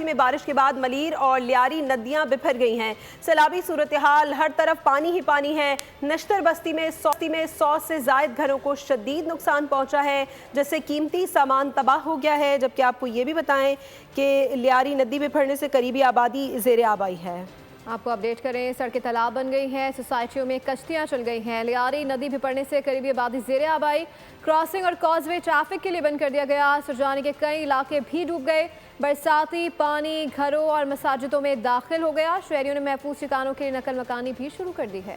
میں بارش کے بعد ملیر اور لیاری ندیاں بپھر گئی ہیں۔ سیلابی صورتحال، ہر طرف پانی ہی پانی ہے۔ نشتر بستی میں 100 سے زائد گھروں کو شدید نقصان پہنچا ہے، جس سے قیمتی سامان تباہ ہو گیا ہے، جبکہ آپ کو یہ بھی بتائیں کہ لیاری ندی بپھرنے سے قریبی آبادی زیر آب آئی ہے۔ آپ کو اپڈیٹ کریں، سڑکیں تالاب بن گئی ہیں، سوسائٹیوں میں کشتیاں چل گئی ہیں۔ لیاری ندی بپھرنے سے قریبی آبادی زیر آب آئی، کراسنگ اور کاز وے ٹریفک کے لیے بند کر دیا گیا۔ سرجانی کے کئی علاقے بھی ڈوب گئے۔ برساتی پانی گھروں اور مساجدوں میں داخل ہو گیا۔ شہریوں نے محفوظ ٹھکانوں کے لیے نقل مکانی بھی شروع کر دی ہے۔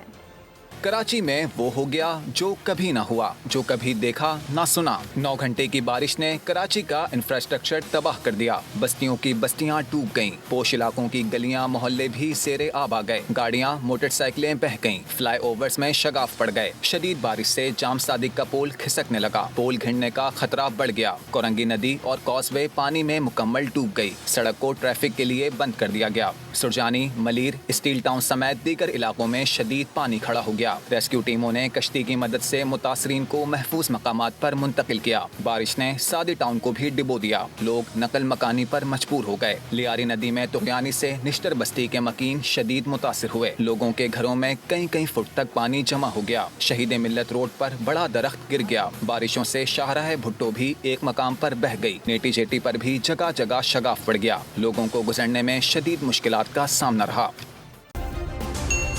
کراچی میں وہ ہو گیا جو کبھی نہ ہوا، جو کبھی دیکھا نہ سنا۔ 9 گھنٹے کی بارش نے کراچی کا انفراسٹرکچر تباہ کر دیا۔ بستیوں کی بستیاں ڈوب گئیں، پوش علاقوں کی گلیاں محلے بھی زیر آب آ گئے، گاڑیاں موٹر سائیکلیں بہہ گئیں، فلائی اوورز میں شگاف پڑ گئے۔ شدید بارش سے جام صادق کا پول کھسکنے لگا، پول گھننے کا خطرہ بڑھ گیا۔ کورنگی ندی اور کاز وے پانی میں مکمل ڈوب گئی، سڑک کو ٹریفک کے لیے بند کر دیا گیا۔ سرجانی، ملیر، اسٹیل ٹاؤن سمیت دیگر علاقوں میں شدید پانی کھڑا ہو گیا۔ ریسکیو ٹیموں نے کشتی کی مدد سے متاثرین کو محفوظ مقامات پر منتقل کیا۔ بارش نے سادی ٹاؤن کو بھی ڈبو دیا، لوگ نقل مکانی پر مجبور ہو گئے۔ لیاری ندی میں طغیانی سے نشتر بستی کے مکین شدید متاثر ہوئے، لوگوں کے گھروں میں کئی فٹ تک پانی جمع ہو گیا۔ شہید ملت روڈ پر بڑا درخت گر گیا۔ بارشوں سے شاہراہ بھٹو بھی ایک مقام پر بہہ گئی، نیٹی جیٹی پر بھی جگہ جگہ شگاف پڑ گیا، لوگوں کو گزرنے میں شدید مشکلات کا سامنا رہا۔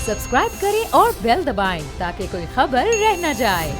سبسکرائب کریں اور بیل دبائیں تاکہ کوئی خبر رہ نہ جائے۔